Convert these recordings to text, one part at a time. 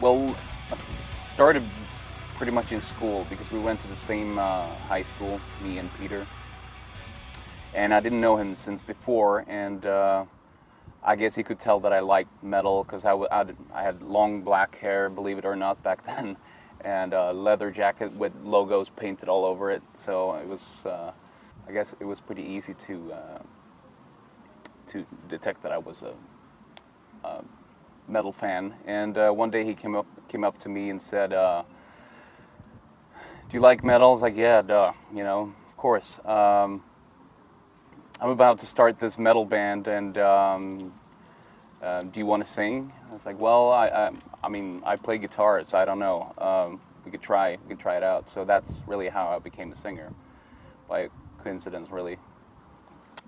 Well, started pretty much in school because we went to the same high school, me and Peter. And I didn't know him since before, and I guess he could tell that I liked metal because I had long black hair, believe it or not, back then, and a leather jacket with logos painted all over it. So it was, I guess, it was pretty easy to detect that I was a metal fan. And one day he came up to me and said, "Do you like metal?" I was like, "Yeah, duh, of course." I'm about to start this metal band, and do you want to sing? I was like, well, I mean, I play guitar, so I don't know. We could try it out. So that's really how I became a singer, by coincidence, really.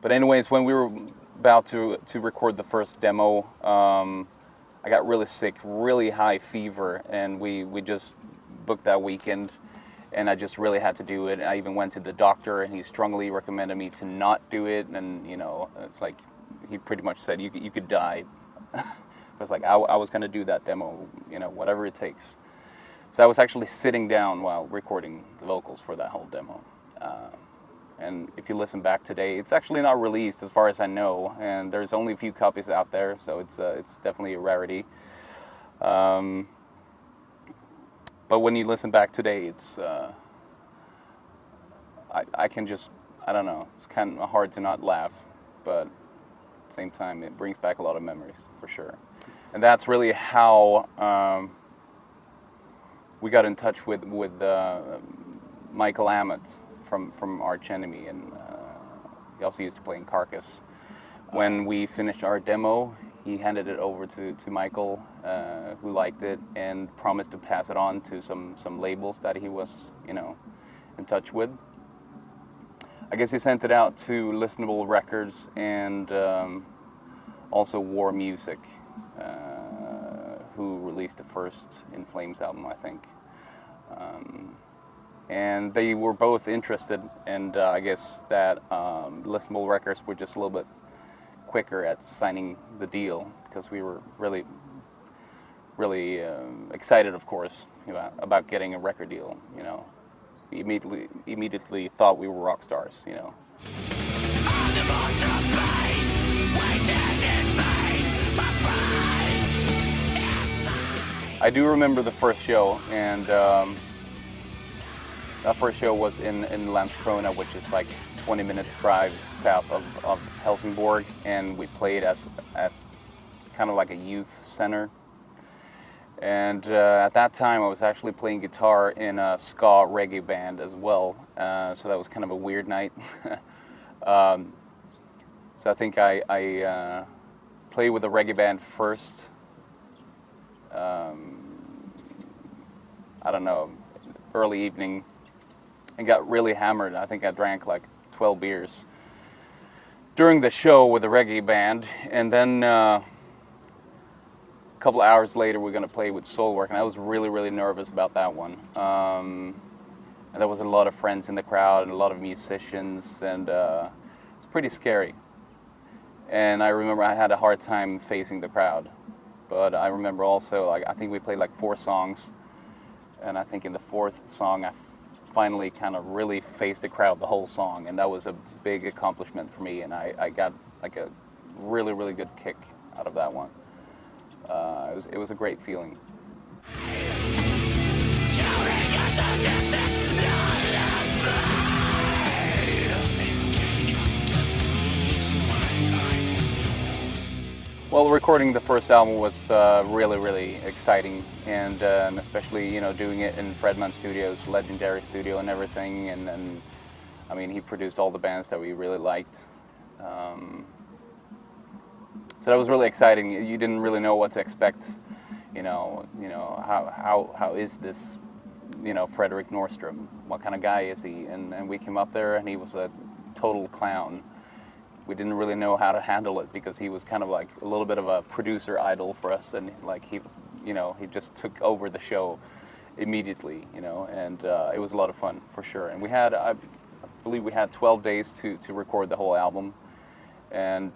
But anyways, when we were about to record the first demo, I got really sick, really high fever, and we just booked that weekend. And I just really had to do it. I even went to the doctor, and he strongly recommended me to not do it. And it's like he pretty much said you could die. I was like, I was gonna do that demo, whatever it takes. So I was actually sitting down while recording the vocals for that whole demo. And if you listen back today, it's actually not released as far as I know, and there's only a few copies out there, so it's definitely a rarity. But when you listen back today, it's I can just, I don't know, it's kind of hard to not laugh, but at the same time it brings back a lot of memories for sure. And that's really how we got in touch with Michael Amott from Arch Enemy, and he also used to play in Carcass. When we finished our demo, he handed it over to Michael, who liked it and promised to pass it on to some labels that he was, in touch with. I guess he sent it out to Listenable Records and also War Music, who released the first In Flames album, I think. And they were both interested, and I guess that Listenable Records were just a little bit quicker at signing the deal because we were really, really excited, of course, about getting a record deal. We immediately thought we were rock stars. I do remember the first show, and that first show was in Landskrona, which is like 20-minute drive south of Helsingborg, and we played at kind of like a youth center. And at that time I was actually playing guitar in a ska reggae band as well, so that was kind of a weird night. So I think I played with the reggae band first, I don't know, early evening, and got really hammered. I think I drank like 12 beers during the show with the reggae band, and then a couple hours later we're going to play with Soilwork, and I was really, really nervous about that one. And there was a lot of friends in the crowd and a lot of musicians, and it's pretty scary. And I remember I had a hard time facing the crowd, but I remember also, I think we played like 4 songs, and I think in the 4th song I finally kind of really faced the crowd the whole song, and that was a big accomplishment for me, and I got like a really, really good kick out of that one. It was a great feeling. Well, recording the first album was really, really exciting, and especially doing it in Fredman Studios, legendary studio and everything, and I mean he produced all the bands that we really liked. So that was really exciting. You didn't really know what to expect. How is this? Fredrik Nordstrom. What kind of guy is he? And we came up there, and he was a total clown. We didn't really know how to handle it because he was kind of like a little bit of a producer idol for us, and like he just took over the show immediately, and it was a lot of fun for sure. And I believe we had 12 days to record the whole album, and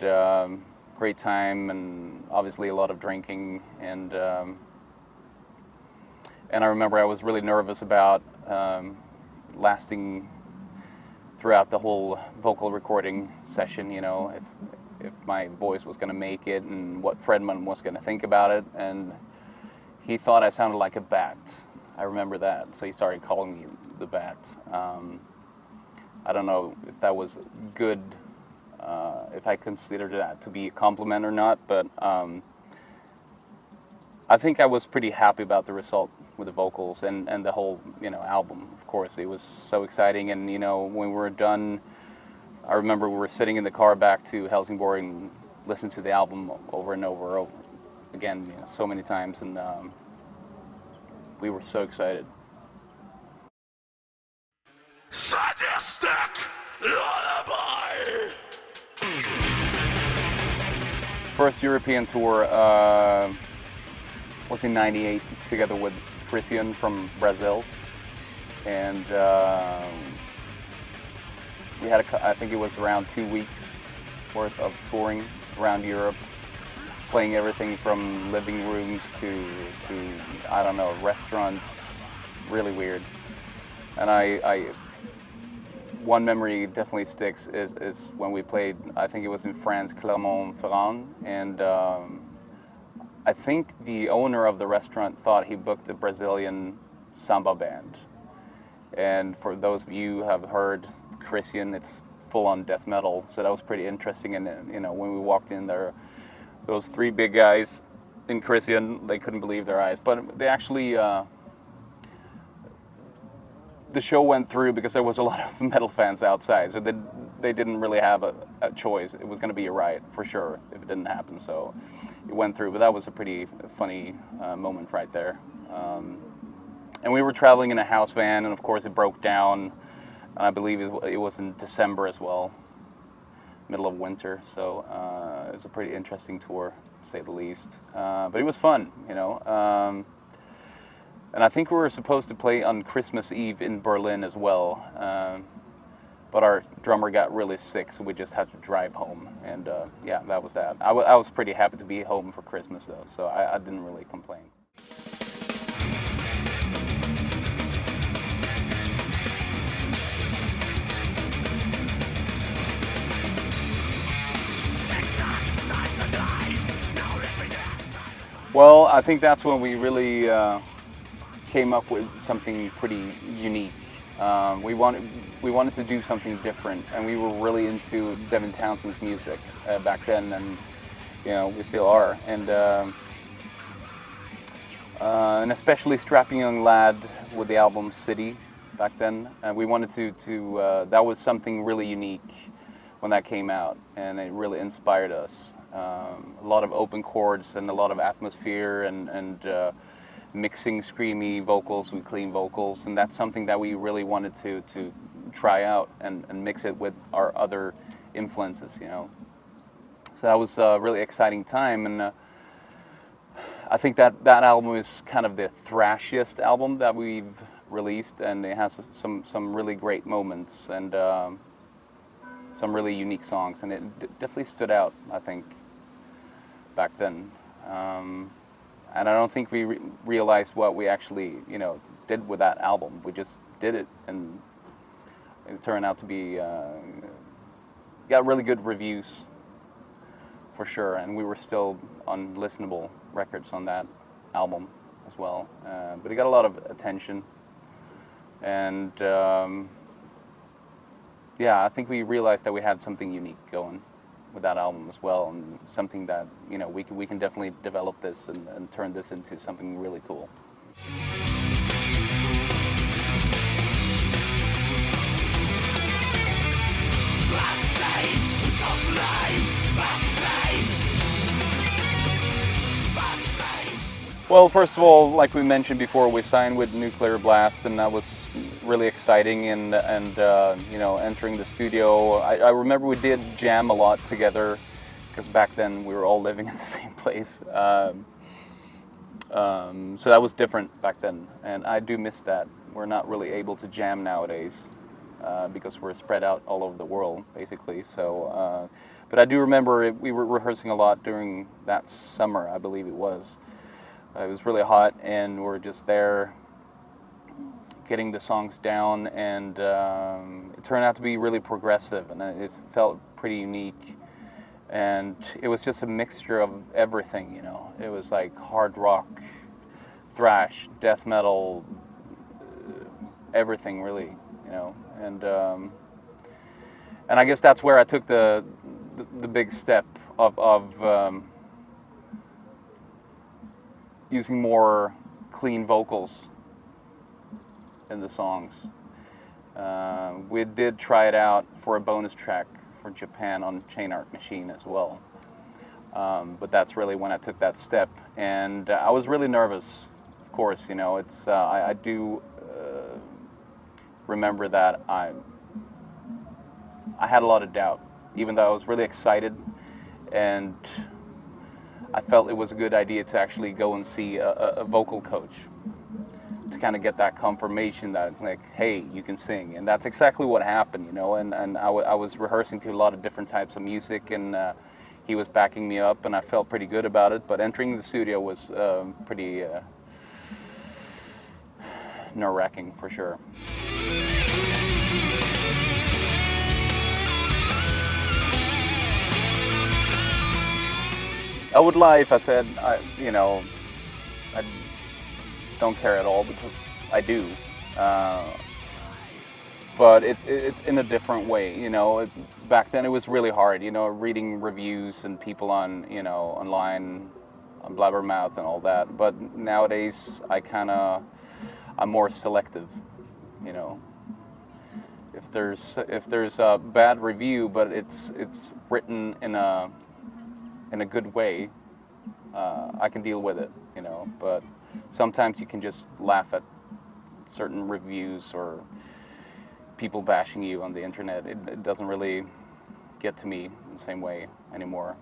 great time, and obviously a lot of drinking, and And I remember I was really nervous about lasting throughout the whole vocal recording session, you know, if my voice was going to make it and what Fredman was going to think about it. And he thought I sounded like a bat. I remember that. So he started calling me the bat. I don't know if that was good, if I considered that to be a compliment or not, but I think I was pretty happy about the result with the vocals and the whole, you know, album. Of course, it was so exciting. And, you know, when we were done, I remember we were sitting in the car back to Helsingborg and listened to the album over and over again, you know, so many times, and we were so excited. Sadistic Lullaby! First European tour was in '98 together with Christian from Brazil, and we had I think it was around 2 weeks worth of touring around Europe, playing everything from living rooms to I don't know, restaurants, really weird. And I one memory definitely sticks is when we played, I think it was in France, Clermont-Ferrand, and I think the owner of the restaurant thought he booked a Brazilian samba band. And for those of you who have heard Christian, it's full-on death metal, so that was pretty interesting. And you know, when we walked in there, those three big guys in Christian, they couldn't believe their eyes. But they actually, the show went through because there was a lot of metal fans outside, so they didn't really have a choice. It was going to be a riot for sure if it didn't happen. So it went through, but that was a pretty funny moment right there. And we were traveling in a house van, and of course it broke down. And I believe it was in December as well, middle of winter. So it was a pretty interesting tour, to say the least. But it was fun, you know. And I think we were supposed to play on Christmas Eve in Berlin as well. But our drummer got really sick, so we just had to drive home. And yeah, that was that. I was pretty happy to be home for Christmas, though, so I didn't really complain. Well, I think that's when we really came up with something pretty unique. We wanted to do something different, and we were really into Devin Townsend's music back then, and you know, we still are. And especially Strapping Young Lad with the album City back then. We wanted to that was something really unique when that came out, and it really inspired us. A lot of open chords and a lot of atmosphere and mixing screamy vocals with clean vocals, and that's something that we really wanted to try out and mix it with our other influences, you know. So that was a really exciting time, and I think that album is kind of the thrashiest album that we've released, and it has some really great moments and some really unique songs, and it definitely stood out, I think, back then. And I don't think we realized what we actually, you know, did with that album. We just did it, and it turned out to be, got really good reviews, for sure, and we were still on listenable records on that album as well. But it got a lot of attention, and yeah, I think we realized that we had something unique going with that album as well, and something that, you know, we can definitely develop this and turn this into something really cool. Well, first of all, like we mentioned before, we signed with Nuclear Blast, and that was really exciting. And you know, entering the studio, I remember we did jam a lot together, because back then we were all living in the same place. So that was different back then, and I do miss that. We're not really able to jam nowadays because we're spread out all over the world, basically. So, but I do remember we were rehearsing a lot during that summer, I believe it was. It was really hot, and we were just there getting the songs down, and it turned out to be really progressive, and it felt pretty unique. And it was just a mixture of everything, you know. It was like hard rock, thrash, death metal, everything really, you know. And I guess that's where I took the big step of using more clean vocals in the songs. We did try it out for a bonus track for Japan on Chain Art Machine as well. But that's really when I took that step. And I was really nervous, of course, you know. It's I do remember that I had a lot of doubt, even though I was really excited, and I felt it was a good idea to actually go and see a vocal coach to kind of get that confirmation that it's like, hey, you can sing. And that's exactly what happened, you know. And I was rehearsing to a lot of different types of music, and he was backing me up, and I felt pretty good about it. But entering the studio was pretty nerve-wracking for sure. I would lie if I said, I don't care at all, because I do. But it's in a different way, you know. Back then it was really hard, you know, reading reviews and people on, you know, online, on Blabbermouth and all that. But nowadays I'm more selective, you know. If there's a bad review, but it's written in a good way, I can deal with it, you know. But sometimes you can just laugh at certain reviews or people bashing you on the internet. It doesn't really get to me in the same way anymore.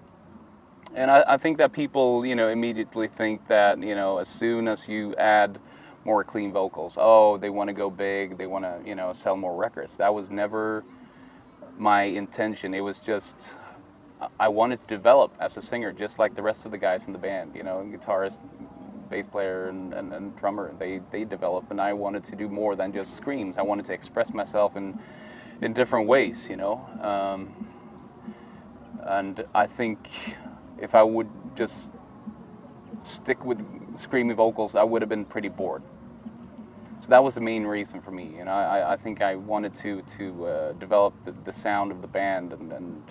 And I think that people, you know, immediately think that, you know, as soon as you add more clean vocals, oh, they want to go big, they want to, you know, sell more records. That was never my intention. It was just, I wanted to develop as a singer, just like the rest of the guys in the band, you know, guitarist, bass player, and drummer. They develop, and I wanted to do more than just screams. I wanted to express myself in different ways, you know. And I think if I would just stick with screamy vocals, I would have been pretty bored. So that was the main reason for me. You know, I think I wanted to develop the sound of the band, and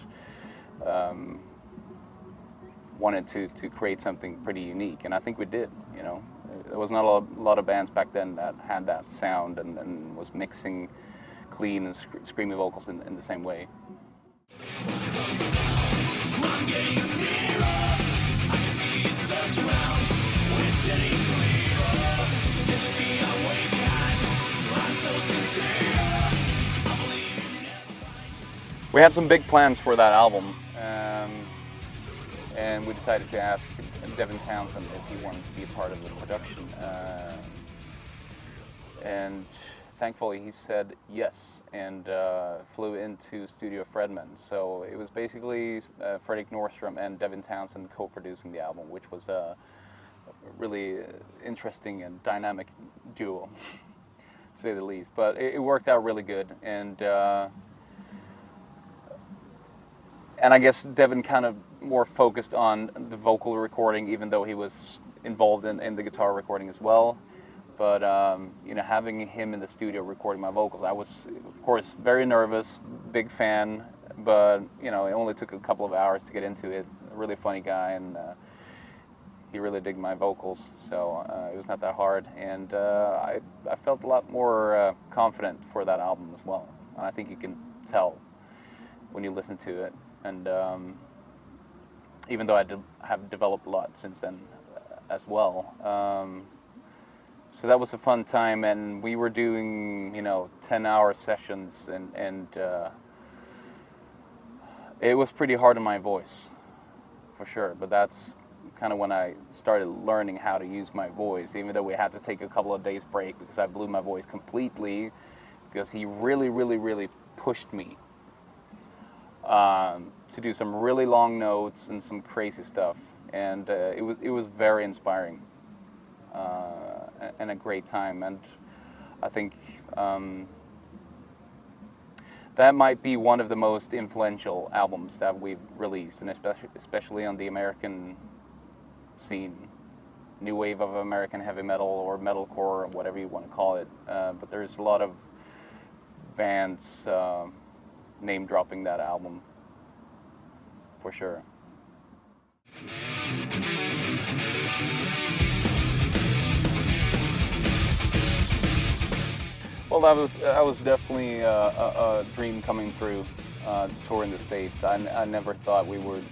wanted to create something pretty unique, and I think we did. You know, there was not a lot of bands back then that had that sound and was mixing clean and screamy vocals in the same way. We had some big plans for that album, and we decided to ask Devin Townsend if he wanted to be a part of the production. And thankfully he said yes, and flew into Studio Fredman. So it was basically Fredrik Nordstrom and Devin Townsend co-producing the album, which was a really interesting and dynamic duo, to say the least. But it worked out really good, and I guess Devin kind of more focused on the vocal recording, even though he was involved in the guitar recording as well. But you know, having him in the studio recording my vocals, I was, of course, very nervous, big fan, but you know, it only took a couple of hours to get into it. A really funny guy, and he really digged my vocals, so it was not that hard. And I felt a lot more confident for that album as well. And I think you can tell when you listen to it. And even though I have developed a lot since then as well. So that was a fun time, and we were doing, you know, 10-hour sessions, and it was pretty hard on my voice, for sure. But that's kind of when I started learning how to use my voice, even though we had to take a couple of days break because I blew my voice completely, because he really, really, really pushed me to do some really long notes and some crazy stuff, and it was very inspiring and a great time. And I think that might be one of the most influential albums that we've released, and especially on the American scene, new wave of American heavy metal or metalcore or whatever you want to call it. But there's a lot of bands name dropping that album for sure. Well, that was definitely a dream coming true to tour in the States. I never thought we would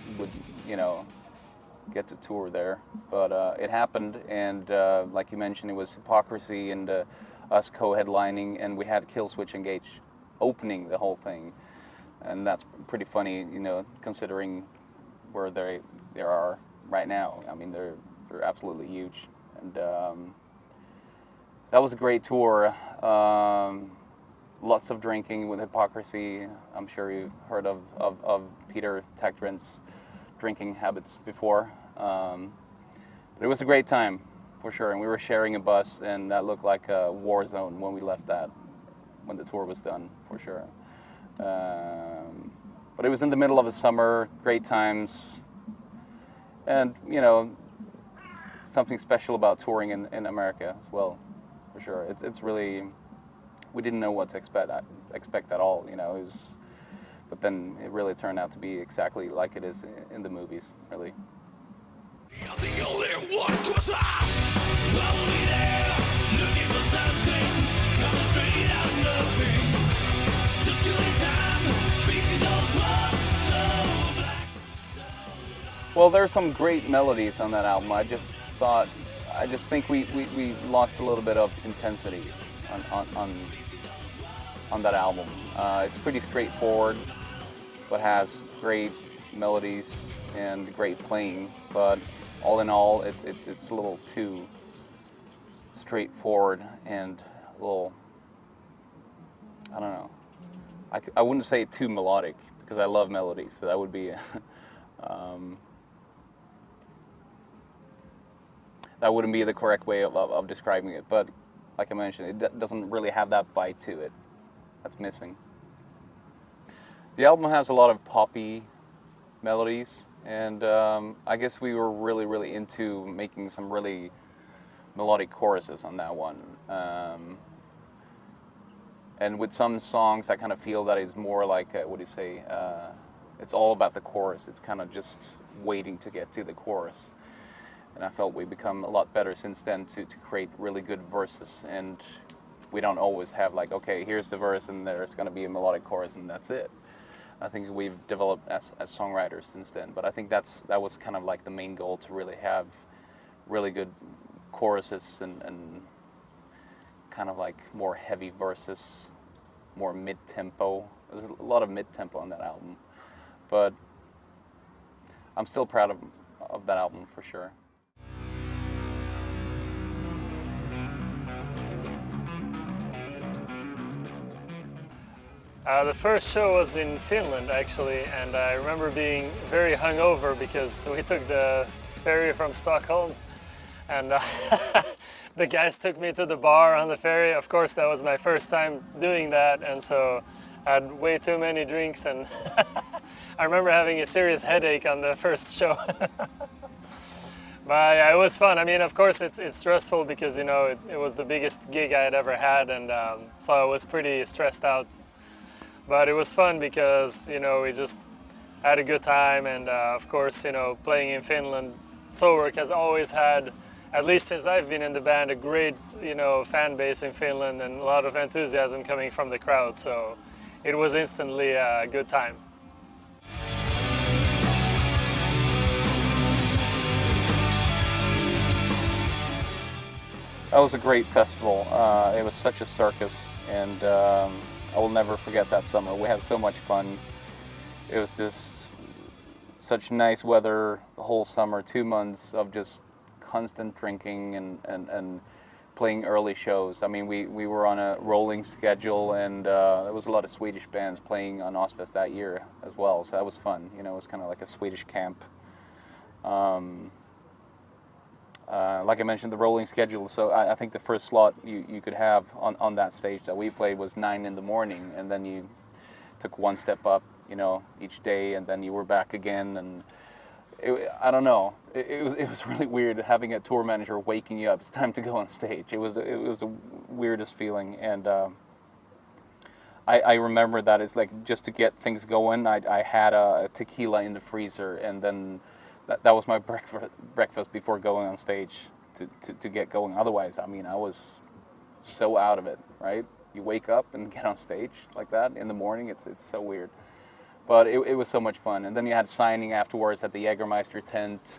get to tour there, but it happened. And like you mentioned, it was Hypocrisy and us co-headlining, and we had Killswitch Engage opening the whole thing, and that's pretty funny, considering where they are right now. I mean, they're absolutely huge, and that was a great tour. Lots of drinking with Hypocrisy. I'm sure you've heard of Peter Tägtgren's drinking habits before. But it was a great time, for sure. And we were sharing a bus, and that looked like a war zone when we left that, when the tour was done, for sure. But it was in the middle of the summer, great times. And, something special about touring in America as well. For sure, it's really, we didn't know what to expect at all, but then it really turned out to be exactly like it is in the movies, really. I'm the only one 'cause I'll be there, looking for something, coming straight out of nothing, just killing time, facing those walls so black, so black. Well, there's some great melodies on that album. I just think we lost a little bit of intensity on that album. It's pretty straightforward, but has great melodies and great playing. But all in all, it's a little too straightforward and a little, I don't know. I wouldn't say too melodic, because I love melodies, so that would be that wouldn't be the correct way of describing it, but like I mentioned, it doesn't really have that bite to it. That's missing. The album has a lot of poppy melodies, and I guess we were really into making some really melodic choruses on that one. And with some songs, I kind of feel that it's more like, it's all about the chorus. It's kind of just waiting to get to the chorus. And I felt we've become a lot better since then to create really good verses, and we don't always have like, okay, here's the verse and there's going to be a melodic chorus and that's it. I think we've developed as songwriters since then, but I think that was kind of like the main goal, to really have really good choruses and kind of like more heavy verses, more mid-tempo. There's a lot of mid-tempo on that album, but I'm still proud of that album for sure. The first show was in Finland, actually, and I remember being very hungover because we took the ferry from Stockholm, and the guys took me to the bar on the ferry. Of course, that was my first time doing that, and so I had way too many drinks, and I remember having a serious headache on the first show. But yeah, it was fun. I mean, of course, it's stressful because, it was the biggest gig I had ever had, and so I was pretty stressed out. But it was fun because, we just had a good time, and of course, playing in Finland, Soilwork has always had, at least since I've been in the band, a great, fan base in Finland and a lot of enthusiasm coming from the crowd, so it was instantly a good time. That was a great festival. It was such a circus, and I will never forget that summer. We had so much fun. It was just such nice weather the whole summer, 2 months of just constant drinking and playing early shows. I mean, we were on a rolling schedule, and there was a lot of Swedish bands playing on Ozfest that year as well, so that was fun. It was kind of like a Swedish camp. like I mentioned, the rolling schedule. So I think the first slot you could have on that stage that we played was 9 in the morning, and then you took one step up, each day, and then you were back again. And I don't know, it was really weird having a tour manager waking you up. It's time to go on stage. It was the weirdest feeling, and I remember that it's like just to get things going. I had a tequila in the freezer, and then that was my breakfast before going on stage to get going. Otherwise, I mean, I was so out of it, right? You wake up and get on stage like that in the morning. It's so weird. But it was so much fun. And then you had signing afterwards at the Jägermeister tent.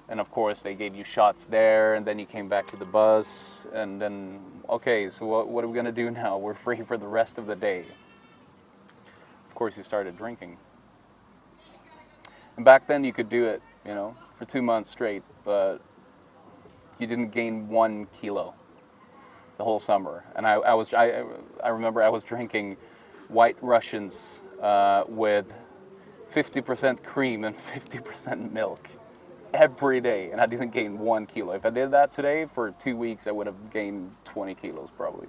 And of course, they gave you shots there. And then you came back to the bus. And then, okay, so what are we going to do now? We're free for the rest of the day. Of course, you started drinking. And back then, you could do it, for 2 months straight. But you didn't gain 1 kilo the whole summer. And I remember I was drinking White Russians with 50% cream and 50% milk every day, and I didn't gain 1 kilo. If I did that today for 2 weeks, I would have gained 20 kilos probably.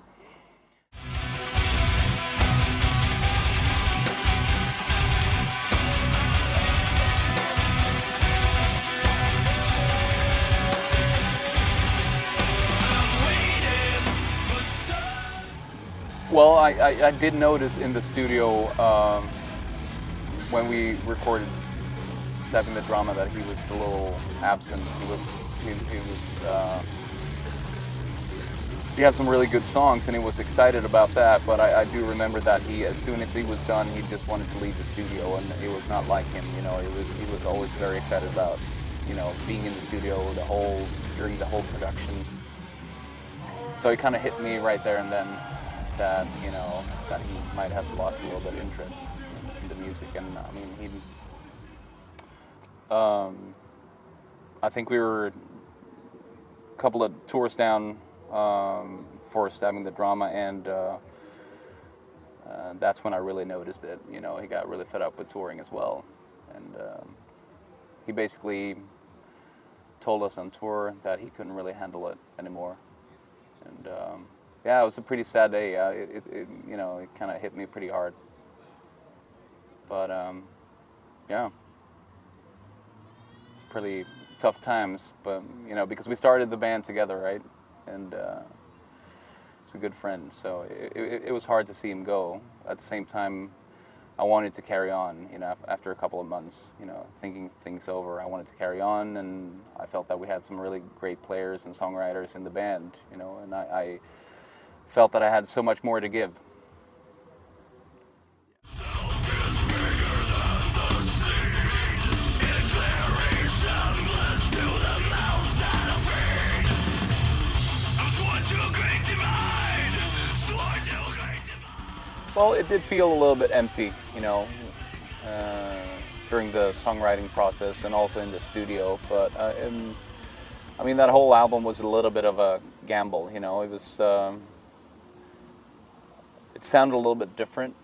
Well, I did notice in the studio when we recorded Stabbing the Drama that he was a little absent. He had some really good songs and he was excited about that, but I do remember that as soon as he was done, he just wanted to leave the studio, and it was not like him. He was always very excited about being in the studio during the whole production. So it kind of hit me right there and then that that he might have lost a little bit of interest in the music. And I mean, I think we were a couple of tours down for Stabbing the Drama, and that's when I really noticed it. He got really fed up with touring as well, and he basically told us on tour that he couldn't really handle it anymore. And yeah, it was a pretty sad day. It kind of hit me pretty hard. But yeah, it's pretty tough times. But because we started the band together, right? And he's a good friend, so it was hard to see him go. At the same time, I wanted to carry on. After a couple of months, thinking things over, I wanted to carry on, and I felt that we had some really great players and songwriters in the band. And I felt that I had so much more to give. Well, it did feel a little bit empty, during the songwriting process and also in the studio. But that whole album was a little bit of a gamble. It was. It sounded a little bit different,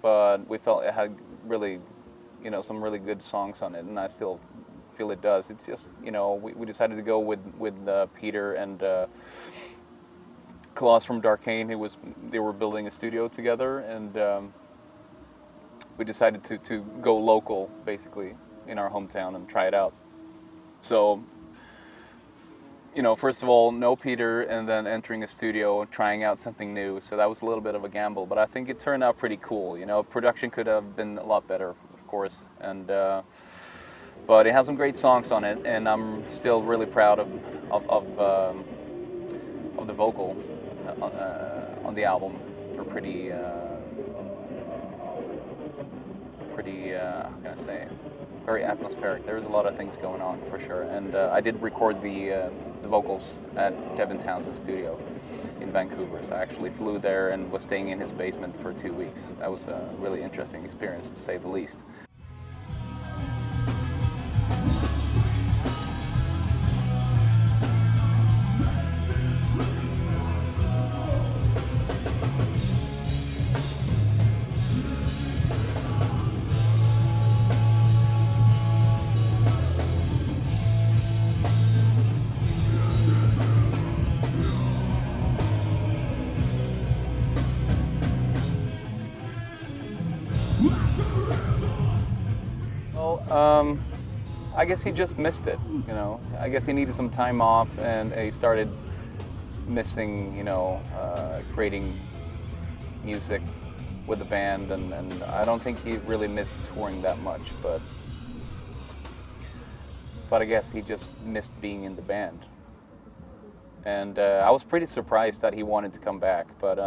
but we felt it had really, some really good songs on it, and I still feel it does. It's just, we decided to go with Peter and Klaus from Darkane. They were building a studio together, and we decided to go local, basically, in our hometown and try it out. So, first of all, know Peter, and then entering a studio, trying out something new. So that was a little bit of a gamble, but I think it turned out pretty cool. Production could have been a lot better, of course, and but it has some great songs on it, and I'm still really proud of the vocal on the album. They're pretty, how can I say, very atmospheric. There's a lot of things going on for sure, and I did record the vocals at Devin Townsend's studio in Vancouver. So I actually flew there and was staying in his basement for 2 weeks. That was a really interesting experience, to say the least. I guess he just missed it, you know. I guess he needed some time off, and he started missing, you know, creating music with the band, and I don't think he really missed touring that much, but I guess he just missed being in the band. And I was pretty surprised that he wanted to come back, but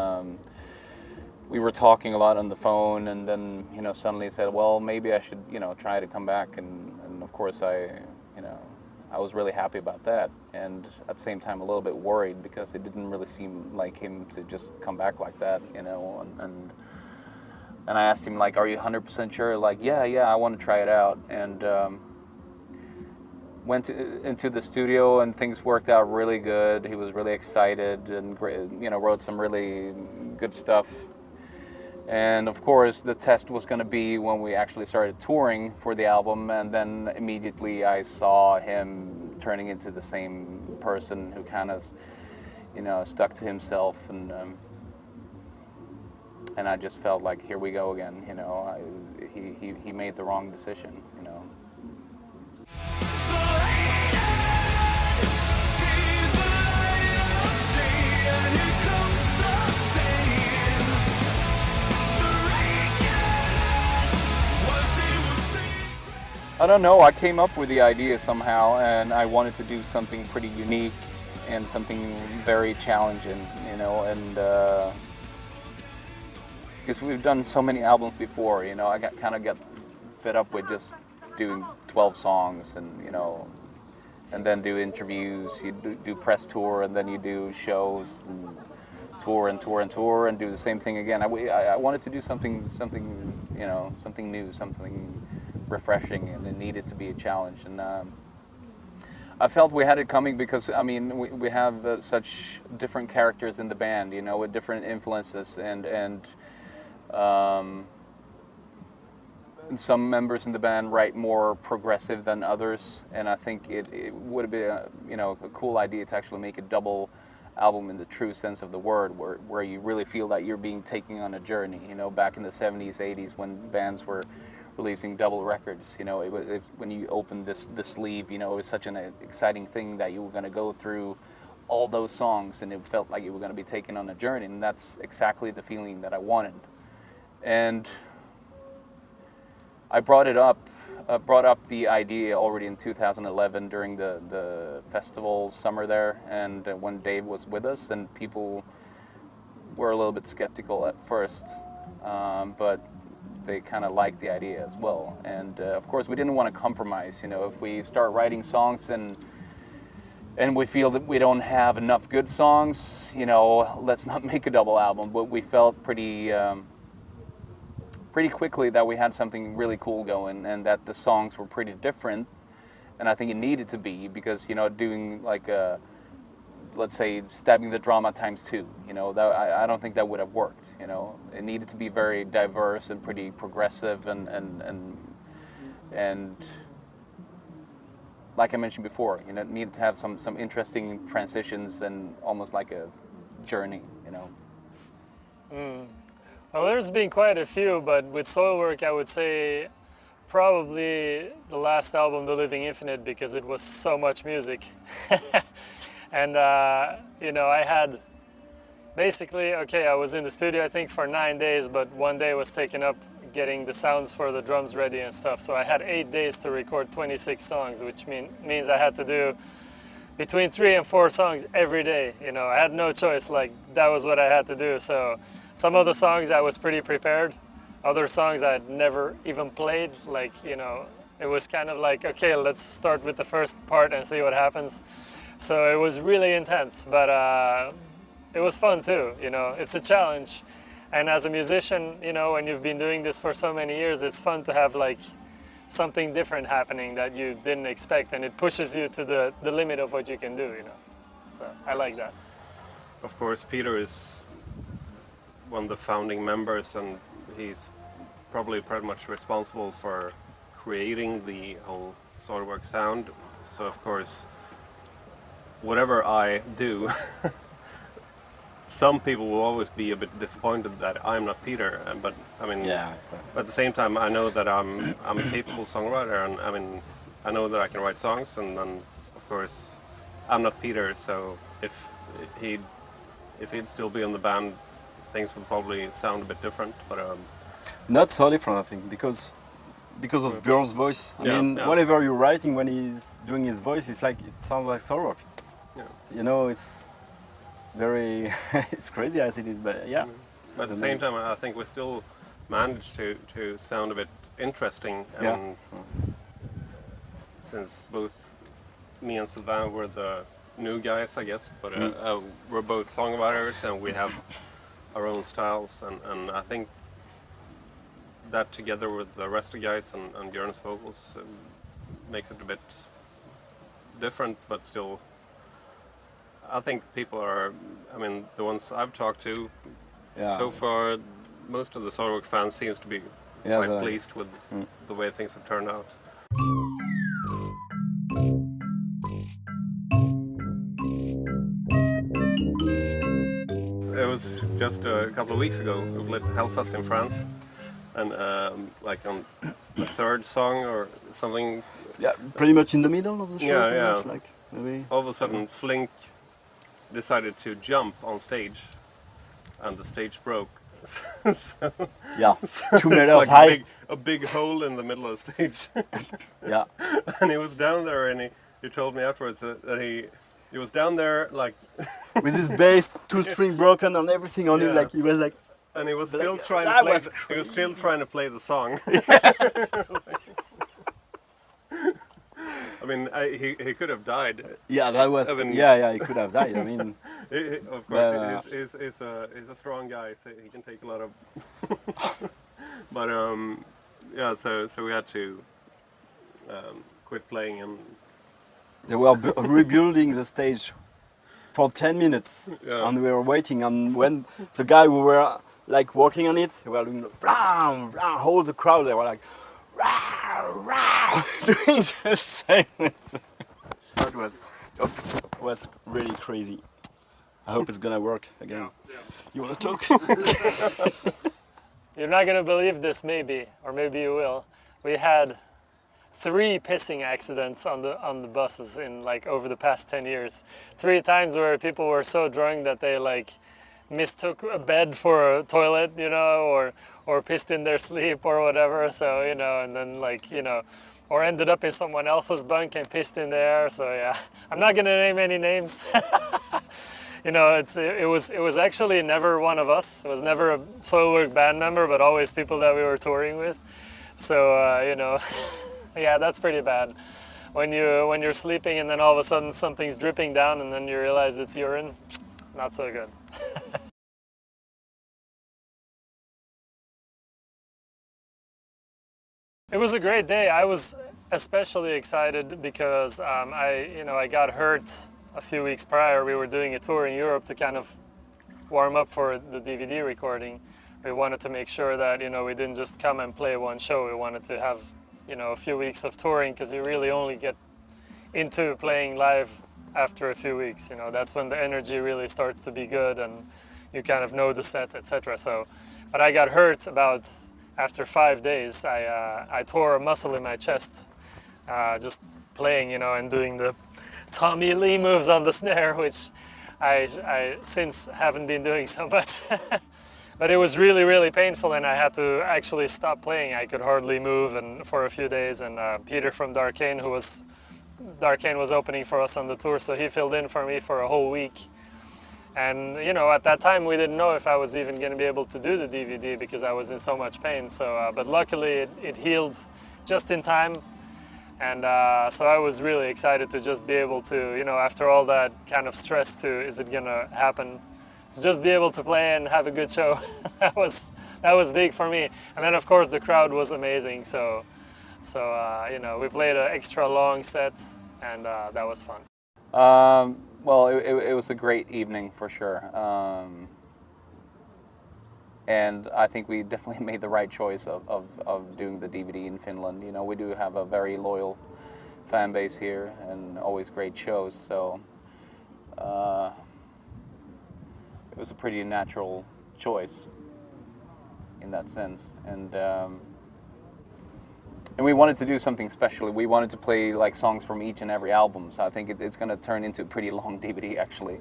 we were talking a lot on the phone, and then, you know, suddenly said, well, maybe I should, you know, try to come back, and of course I was really happy about that, and at the same time a little bit worried because it didn't really seem like him to just come back like that, you know, and I asked him, like, are you 100% sure? Like, yeah, I want to try it out, and went into the studio, and things worked out really good. He was really excited and, you know, wrote some really good stuff. And of course, the test was going to be when we actually started touring for the album, and then immediately I saw him turning into the same person who kind of, you know, stuck to himself, and I just felt like, here we go again, you know. He made the wrong decision, you know. I don't know, I came up with the idea somehow, and I wanted to do something pretty unique and something very challenging, you know, and because we've done so many albums before, you know, I kind of got fed up with just doing 12 songs, and, you know, and then do interviews, you do press tour, and then you do shows, and tour and tour and tour, and do the same thing again. I wanted to do something, you know, something new, something refreshing, and it needed to be a challenge. And I felt we had it coming because, I mean, we have such different characters in the band, you know, with different influences, and some members in the band write more progressive than others, and I think it would have been a cool idea to actually make a double album in the true sense of the word, where you really feel that you're being taken on a journey. You know, back in the 70s, 80s, when bands were releasing double records, you know, when you opened the sleeve, you know, it was such an exciting thing that you were going to go through all those songs, and it felt like you were going to be taken on a journey, and that's exactly the feeling that I wanted. And I brought up the idea already in 2011 during the festival summer there, and when Dave was with us, and people were a little bit skeptical at first, but they kind of liked the idea as well. And of course, we didn't want to compromise. You know, if we start writing songs and we feel that we don't have enough good songs, you know, let's not make a double album. But we felt pretty quickly that we had something really cool going, and that the songs were pretty different. And I think it needed to be, because, you know, doing like let's say Stabbing the Drama ×2, you know, that I don't think that would have worked. You know, it needed to be very diverse and pretty progressive, and like I mentioned before, you know, it needed to have some interesting transitions and almost like a journey, you know. Well, there's been quite a few, but with Soilwork, I would say probably the last album, The Living Infinite, because it was so much music. And, you know, I had basically, I was in the studio, I think, for 9 days, but one day was taken up getting the sounds for the drums ready and stuff. So I had 8 days to record 26 songs, which means I had to do between 3 and 4 songs every day. You know, I had no choice, like, that was what I had to do. So some of the songs I was pretty prepared. Other songs I'd never even played, like, you know, it was kind of like, okay, let's start with the first part and see what happens. So it was really intense, but it was fun too, you know, it's a challenge. And as a musician, you know, when you've been doing this for so many years, it's fun to have like something different happening that you didn't expect, and it pushes you to the limit of what you can do, you know. So I like that. Of course, Peter is one of the founding members, and he's probably pretty much responsible for creating the whole Soilwork sound. So of course, whatever I do some people will always be a bit disappointed that I'm not Peter, but I mean, Yeah. but at the same time, I know that I'm a capable songwriter, and I mean, I know that I can write songs, and then of course, I'm not Peter, so if he'd still be in the band, things would probably sound a bit different. But Not so different, I think, because of Björn's voice. I mean, whatever you're writing when he's doing his voice, it sounds like Soilwork. Yeah. You know, it's very, it's crazy as it is, but yeah. But at the same time, I think we still managed to sound a bit interesting, and since both me and Sylvain were the new guys, I guess, but we're both songwriters and we have our own styles, and I think that together with the rest of the guys and Björn's vocals makes it a bit different, but still I think people are, I mean, the ones I've talked to so far, most of the Soilwork fans seems to be quite pleased with the way things have turned out. It was just a couple of weeks ago. We played Hellfest in France, and like on the third song or something. Yeah, pretty much in the middle of the show. Yeah. Like maybe. All of a sudden, Flink decided to jump on stage, and the stage broke. So 2 meters high. A big hole in the middle of the stage. Yeah. And he was down there, and he told me afterwards that he was down there like with his bass, 2-string broken and everything on him, like he was like. And he was still like, trying that to play. was He was still trying to play the song. I mean, he could have died. Yeah, that was. I mean, he could have died. I mean, of course, he's a strong guy, so he can take a lot of. But yeah, so we had to quit playing, and they were rebuilding the stage for 10 minutes, and we were waiting. And when the guy who were like working on it, we were doing rah, rah, all the crowd, they were like rah, rah, doing the same. That was really crazy. I hope it's gonna work again. You wanna talk? You're not gonna believe this, maybe, or maybe you will. We had 3 pissing accidents on the buses in like over the past 10 years. 3 times where people were so drunk that they like mistook a bed for a toilet, you know, or pissed in their sleep or whatever. So, you know, and then like, you know, or ended up in someone else's bunk and pissed in there. So yeah, I'm not gonna name any names. You know, it was actually never one of us. It was never a Soilwork band member, but always people that we were touring with. So you know, yeah, that's pretty bad. When you're sleeping and then all of a sudden something's dripping down and then you realize it's urine, not so good. It was a great day. I was especially excited because I got hurt a few weeks prior. We were doing a tour in Europe to kind of warm up for the DVD recording. We wanted to make sure that, you know, we didn't just come and play one show. We wanted to have, you know, a few weeks of touring, because you really only get into playing live after a few weeks. You know, that's when the energy really starts to be good and you kind of know the set, etc. So, but I got hurt after 5 days. I tore a muscle in my chest, just playing, you know, and doing the Tommy Lee moves on the snare, which I since haven't been doing so much. But it was really, really painful, and I had to actually stop playing. I could hardly move and for a few days, and Peter from Darkane was opening for us on the tour, so he filled in for me for a whole week. And you know, at that time we didn't know if I was even going to be able to do the DVD because I was in so much pain. So, but luckily it healed just in time. And so I was really excited to just be able to, you know, after all that kind of stress to, is it gonna happen? To just be able to play and have a good show. that was big for me. And then of course the crowd was amazing. So you know, we played an extra long set, and that was fun. Well, it was a great evening for sure. And I think we definitely made the right choice of doing the DVD in Finland. You know, we do have a very loyal fan base here and always great shows. So it was a pretty natural choice in that sense. And we wanted to do something special. We wanted to play like songs from each and every album. So I think it's going to turn into a pretty long DVD actually.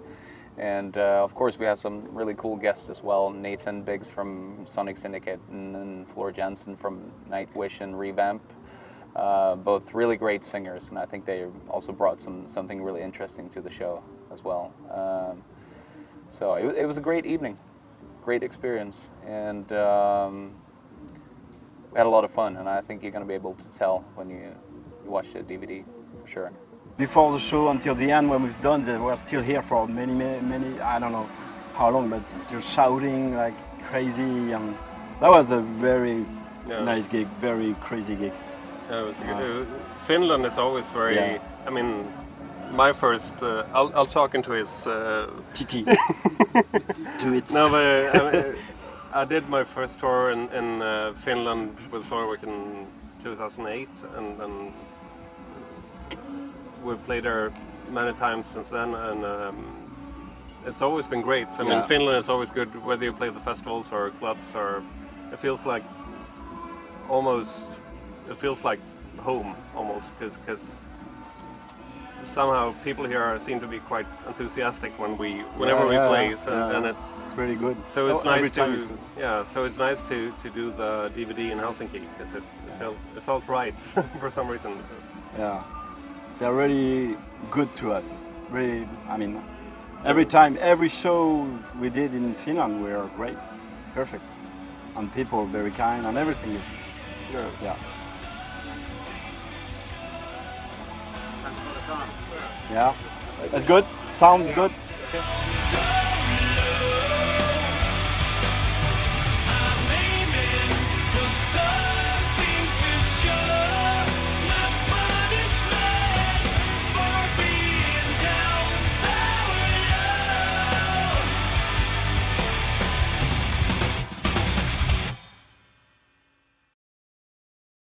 And of course we have some really cool guests as well. Nathan Biggs from Sonic Syndicate and Floor Jansen from Nightwish and Revamp. Both really great singers, and I think they also brought something really interesting to the show as well. So it was a great evening, great experience, and we had a lot of fun, and I think you're going to be able to tell when you watch the DVD, for sure. Before the show, until the end, when we've done, they were still here for many, I don't know how long, but still shouting like crazy, and that was a very nice gig, very crazy gig. Yeah, it was good. Finland is always very. Yeah. I mean, my first. I'll talk into his. TT. Do it. No, but I did my first tour in Finland with Soilwork in 2008, and we've played there many times since then, and it's always been great. I mean, Finland is always good, whether you play the festivals or clubs, or it feels like almost. It feels like home almost, because somehow people here seem to be quite enthusiastic whenever we play, and it's really good. So it's nice to good. So it's nice to do the DVD in Helsinki, because it felt right for some reason. Yeah, they're really good to us. Really, I mean, every show we did in Finland were great, perfect, and people very kind, and everything is yeah. Yeah, that's good. Sounds good. Okay.